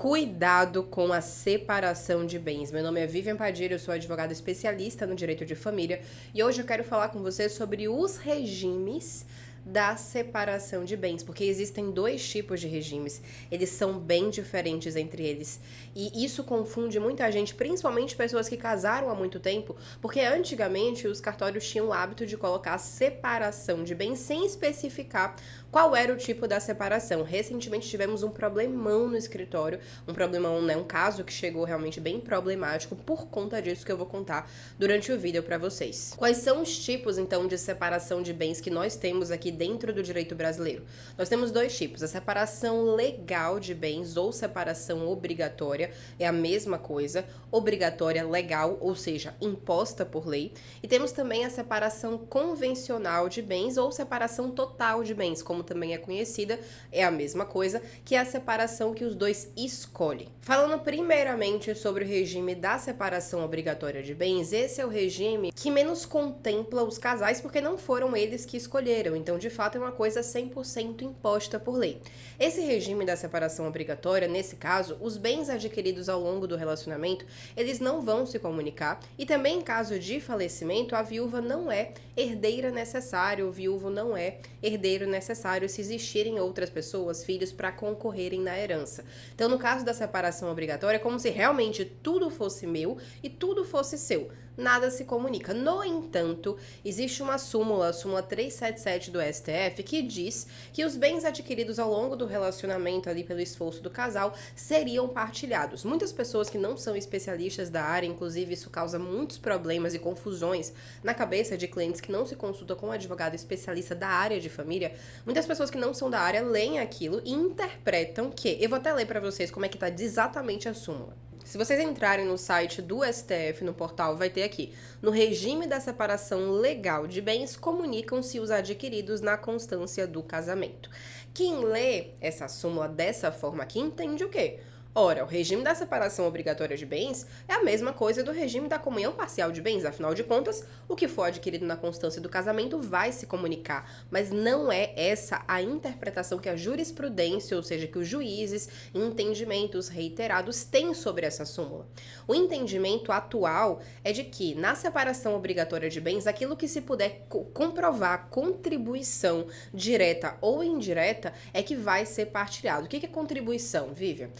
Cuidado com a separação de bens. Meu nome é Vivian Padilha, eu sou advogada especialista no direito de família e hoje eu quero falar com você sobre os regimes da separação de bens, porque existem dois tipos de regimes, eles são bem diferentes entre eles e isso confunde muita gente, principalmente pessoas que casaram há muito tempo, porque antigamente os cartórios tinham o hábito de colocar separação de bens sem especificar qual era o tipo da separação. Recentemente tivemos um problemão no escritório, um problemão, né, um caso que chegou realmente bem problemático por conta disso que eu vou contar durante o vídeo para vocês. Quais são os tipos, então, de separação de bens que nós temos aqui dentro do direito brasileiro? Nós temos dois tipos, a separação legal de bens ou separação obrigatória, é a mesma coisa, obrigatória legal, ou seja, imposta por lei, e temos também a separação convencional de bens ou separação total de bens, como também é conhecida, é a mesma coisa, que é a separação que os dois escolhem. Falando primeiramente sobre o regime da separação obrigatória de bens, esse é o regime que menos contempla os casais porque não foram eles que escolheram, então de fato é uma coisa 100% imposta por lei. Esse regime da separação obrigatória, nesse caso, os bens adquiridos ao longo do relacionamento, eles não vão se comunicar e também em caso de falecimento, a viúva não é herdeira necessária, o viúvo não é herdeiro necessário se existirem outras pessoas, filhos, para concorrerem na herança. Então, no caso da separação obrigatória, é como se realmente tudo fosse meu e tudo fosse seu. Nada se comunica. No entanto, existe uma súmula, a súmula 377 do STF, que diz que os bens adquiridos ao longo do relacionamento ali pelo esforço do casal seriam partilhados. Muitas pessoas que não são especialistas da área, inclusive isso causa muitos problemas e confusões na cabeça de clientes que não se consultam com um advogado especialista da área de família, muitas pessoas que não são da área leem aquilo e interpretam que, eu vou até ler para vocês como é que tá exatamente a súmula. Se vocês entrarem no site do STF, no portal, vai ter aqui, no regime da separação legal de bens, comunicam-se os adquiridos na constância do casamento. Quem lê essa súmula dessa forma aqui entende o quê? Ora, o regime da separação obrigatória de bens é a mesma coisa do regime da comunhão parcial de bens, afinal de contas, o que for adquirido na constância do casamento vai se comunicar, mas não é essa a interpretação que a jurisprudência, ou seja, que os juízes em entendimentos reiterados têm sobre essa súmula. O entendimento atual é de que, na separação obrigatória de bens, aquilo que se puder comprovar contribuição direta ou indireta é que vai ser partilhado. O que é contribuição, Vivian?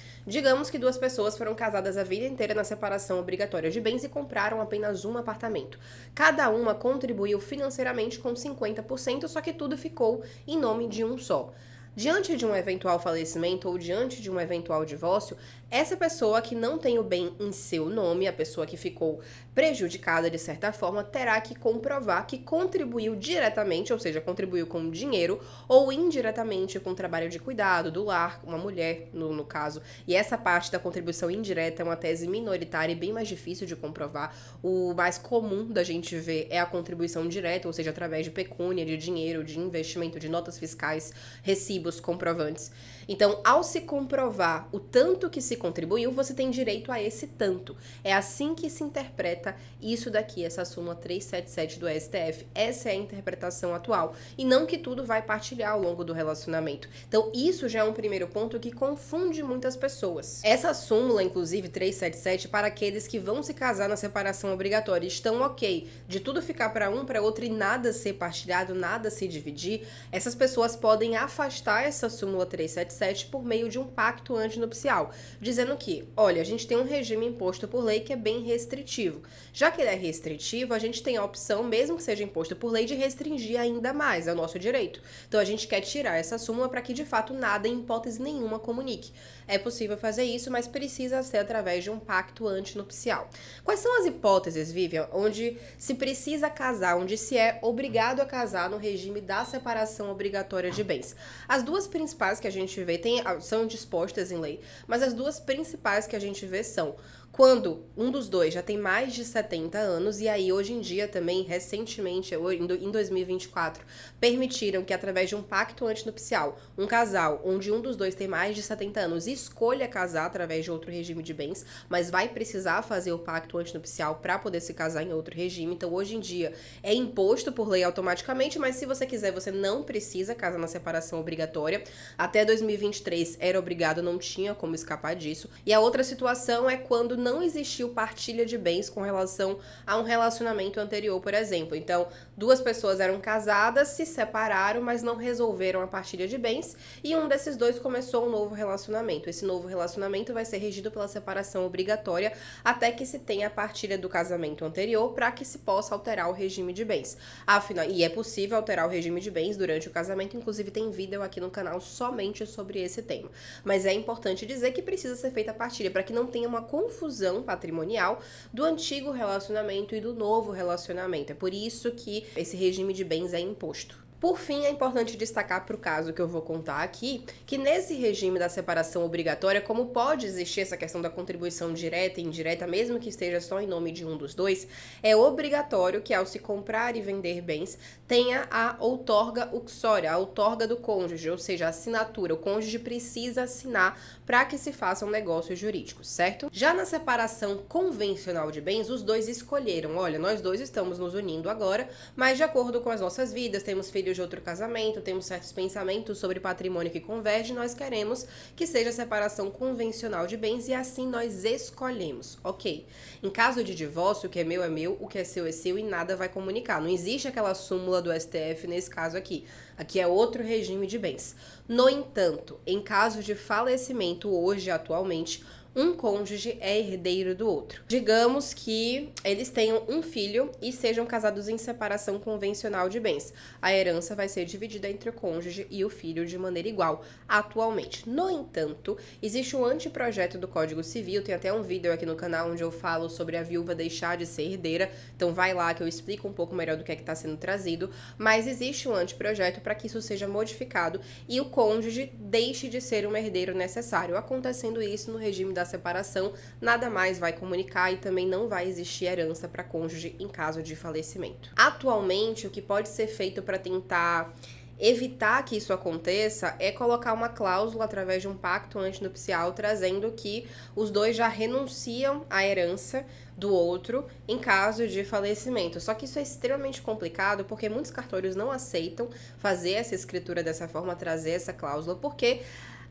Digamos que duas pessoas foram casadas a vida inteira na separação obrigatória de bens e compraram apenas um apartamento. Cada uma contribuiu financeiramente com 50%, só que tudo ficou em nome de um só. Diante de um eventual falecimento ou diante de um eventual divórcio, essa pessoa que não tem o bem em seu nome, a pessoa que ficou prejudicada de certa forma, terá que comprovar que contribuiu diretamente, ou seja, contribuiu com dinheiro, ou indiretamente com trabalho de cuidado do lar, uma mulher no caso. E essa parte da contribuição indireta é uma tese minoritária e bem mais difícil de comprovar. O mais comum da gente ver é a contribuição direta, ou seja, através de pecúnia, de dinheiro, de investimento, de notas fiscais, recibos, comprovantes. Então, ao se comprovar o tanto que se contribuiu, você tem direito a esse tanto. É assim que se interpreta isso daqui, essa súmula 377 do STF. Essa é a interpretação atual. E não que tudo vai partilhar ao longo do relacionamento. Então, isso já é um primeiro ponto que confunde muitas pessoas. Essa súmula, inclusive, 377, para aqueles que vão se casar na separação obrigatória, estão ok de tudo ficar para um, para outro e nada ser partilhado, nada se dividir, essas pessoas podem afastar essa súmula 377 por meio de um pacto antinupcial, dizendo que, olha, a gente tem um regime imposto por lei que é bem restritivo. Já que ele é restritivo, a gente tem a opção, mesmo que seja imposto por lei, de restringir ainda mais, é o nosso direito. Então a gente quer tirar essa súmula para que de fato nada, em hipótese nenhuma, comunique. É possível fazer isso, mas precisa ser através de um pacto antinupcial. Quais são as hipóteses, Vivian, onde se precisa casar, onde se é obrigado a casar no regime da separação obrigatória de bens? As duas principais que a gente vê são dispostas em lei, mas as duas principais que a gente vê são quando um dos dois já tem mais de 70 anos, e aí hoje em dia também, recentemente, em 2024, permitiram que através de um pacto antinupcial, um casal onde um dos dois tem mais de 70 anos escolha casar através de outro regime de bens, mas vai precisar fazer o pacto antinupcial para poder se casar em outro regime. Então hoje em dia é imposto por lei automaticamente, mas se você quiser, você não precisa casar na separação obrigatória obrigatória. Até 2023 era obrigado, não tinha como escapar disso. E a outra situação é quando não existiu partilha de bens com relação a um relacionamento anterior, por exemplo. Então, duas pessoas eram casadas, se separaram, mas não resolveram a partilha de bens, e um desses dois começou um novo relacionamento. Esse novo relacionamento vai ser regido pela separação obrigatória até que se tenha a partilha do casamento anterior para que se possa alterar o regime de bens. Afinal, e é possível alterar o regime de bens durante o casamento, inclusive tem vídeo aqui no canal somente sobre esse tema. Mas é importante dizer que precisa ser feita a partilha para que não tenha uma confusão patrimonial do antigo relacionamento e do novo relacionamento. É por isso que esse regime de bens é imposto. Por fim, é importante destacar para o caso que eu vou contar aqui, que nesse regime da separação obrigatória, como pode existir essa questão da contribuição direta e indireta, mesmo que esteja só em nome de um dos dois, é obrigatório que ao se comprar e vender bens, tenha a outorga uxória, a outorga do cônjuge, ou seja, a assinatura. O cônjuge precisa assinar para que se façam negócios jurídicos, certo? Já na separação convencional de bens, os dois escolheram, olha, nós dois estamos nos unindo agora, mas de acordo com as nossas vidas, temos filhos de outro casamento, temos certos pensamentos sobre patrimônio que convergem, nós queremos que seja separação convencional de bens e assim nós escolhemos, ok? Em caso de divórcio, o que é meu, o que é seu e nada vai comunicar. Não existe aquela súmula do STF nesse caso aqui. Aqui é outro regime de bens. No entanto, em caso de falecimento hoje, atualmente, um cônjuge é herdeiro do outro. Digamos que eles tenham um filho e sejam casados em separação convencional de bens. A herança vai ser dividida entre o cônjuge e o filho de maneira igual, atualmente. No entanto, existe um anteprojeto do Código Civil, tem até um vídeo aqui no canal onde eu falo sobre a viúva deixar de ser herdeira, então vai lá que eu explico um pouco melhor do que é que está sendo trazido, mas existe um anteprojeto para que isso seja modificado e o cônjuge deixe de ser um herdeiro necessário. Acontecendo isso no regime da separação, nada mais vai comunicar e também não vai existir herança para cônjuge em caso de falecimento. Atualmente, o que pode ser feito para tentar evitar que isso aconteça é colocar uma cláusula através de um pacto antinupcial trazendo que os dois já renunciam à herança do outro em caso de falecimento. Só que isso é extremamente complicado porque muitos cartórios não aceitam fazer essa escritura dessa forma, trazer essa cláusula, porque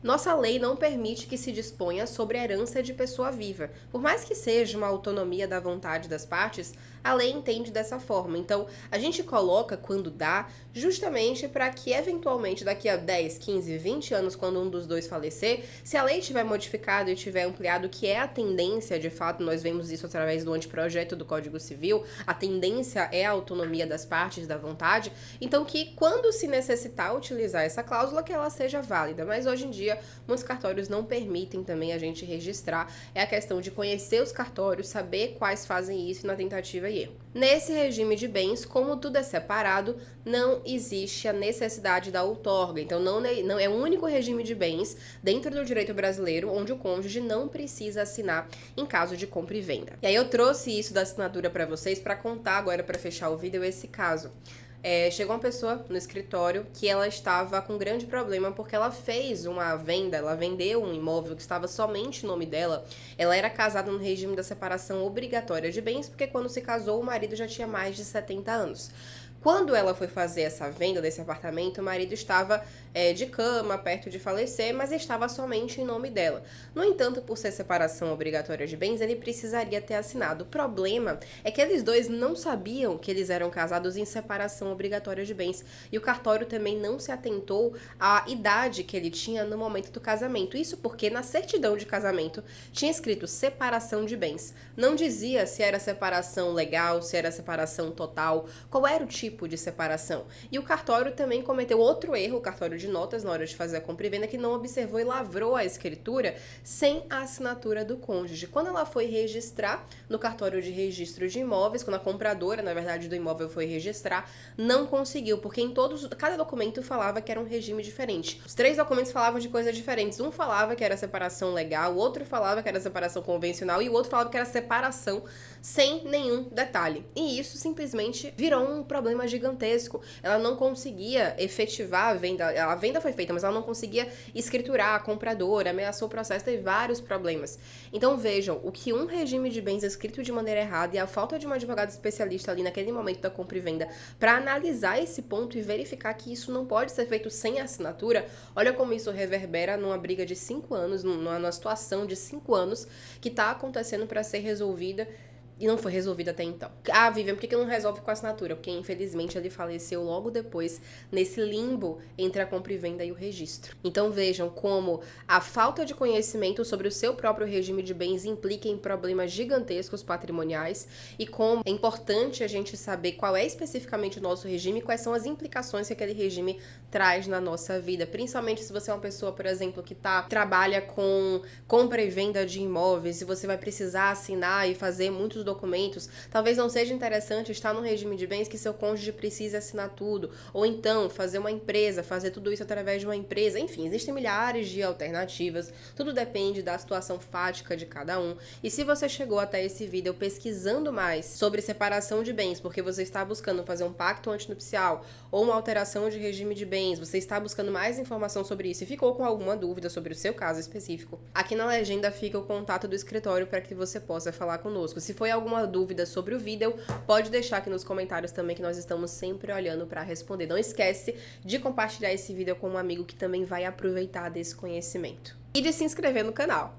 nossa lei não permite que se disponha sobre a herança de pessoa viva. Por mais que seja uma autonomia da vontade das partes, a lei entende dessa forma. Então, a gente coloca quando dá, justamente para que, eventualmente, daqui a 10, 15, 20 anos, quando um dos dois falecer, se a lei tiver modificado e tiver ampliado, que é a tendência, de fato, nós vemos isso através do anteprojeto do Código Civil, a tendência é a autonomia das partes, da vontade, então que, quando se necessitar utilizar essa cláusula, que ela seja válida. Mas, hoje em dia, muitos cartórios não permitem também a gente registrar. É a questão de conhecer os cartórios, saber quais fazem isso na tentativa e erro. Nesse regime de bens, como tudo é separado, não existe a necessidade da outorga. Então, não é o único regime de bens dentro do direito brasileiro onde o cônjuge não precisa assinar em caso de compra e venda. E aí eu trouxe isso da assinatura para vocês para contar agora, para fechar o vídeo, esse caso. Chegou uma pessoa no escritório que ela estava com um grande problema porque ela fez uma venda, ela vendeu um imóvel que estava somente no nome dela. Ela era casada no regime da separação obrigatória de bens, porque quando se casou o marido já tinha mais de 70 anos. Quando ela foi fazer essa venda desse apartamento, o marido estava de cama, perto de falecer, mas estava somente em nome dela. No entanto, por ser separação obrigatória de bens, ele precisaria ter assinado. O problema é que eles dois não sabiam que eles eram casados em separação obrigatória de bens. E o cartório também não se atentou à idade que ele tinha no momento do casamento. Isso porque na certidão de casamento tinha escrito separação de bens. Não dizia se era separação legal, se era separação total, qual era o tipo de separação. E o cartório também cometeu outro erro, o cartório de notas, na hora de fazer a compra e venda, que não observou e lavrou a escritura sem a assinatura do cônjuge. Quando ela foi registrar no cartório de registro de imóveis, quando a compradora, na verdade, do imóvel foi registrar, não conseguiu, porque cada documento falava que era um regime diferente. Os 3 documentos falavam de coisas diferentes. Um falava que era separação legal, o outro falava que era separação convencional e o outro falava que era separação sem nenhum detalhe. E isso simplesmente virou um problema problema gigantesco. Ela não conseguia efetivar a venda foi feita, mas ela não conseguia escriturar a compradora, ameaçou o processo, teve vários problemas. Então vejam, o que um regime de bens escrito de maneira errada e a falta de um advogado especialista ali naquele momento da compra e venda para analisar esse ponto e verificar que isso não pode ser feito sem assinatura, olha como isso reverbera numa briga de 5 anos, numa situação de 5 anos que está acontecendo para ser resolvida e não foi resolvida até então. Ah, Vivian, por que não resolve com a assinatura? Porque, infelizmente, ele faleceu logo depois, nesse limbo entre a compra e venda e o registro. Então, vejam como a falta de conhecimento sobre o seu próprio regime de bens implica em problemas gigantescos patrimoniais e como é importante a gente saber qual é especificamente o nosso regime e quais são as implicações que aquele regime traz na nossa vida. Principalmente se você é uma pessoa, por exemplo, que trabalha com compra e venda de imóveis e você vai precisar assinar e fazer muitos documentos, talvez não seja interessante estar no regime de bens que seu cônjuge precise assinar tudo, ou então fazer uma empresa, fazer tudo isso através de uma empresa, enfim, existem milhares de alternativas, tudo depende da situação fática de cada um, e se você chegou até esse vídeo pesquisando mais sobre separação de bens, porque você está buscando fazer um pacto antinupcial, ou uma alteração de regime de bens, você está buscando mais informação sobre isso e ficou com alguma dúvida sobre o seu caso específico, aqui na legenda fica o contato do escritório para que você possa falar conosco. Se foi alguma dúvida sobre o vídeo, pode deixar aqui nos comentários também que nós estamos sempre olhando para responder. Não esquece de compartilhar esse vídeo com um amigo que também vai aproveitar desse conhecimento. E de se inscrever no canal.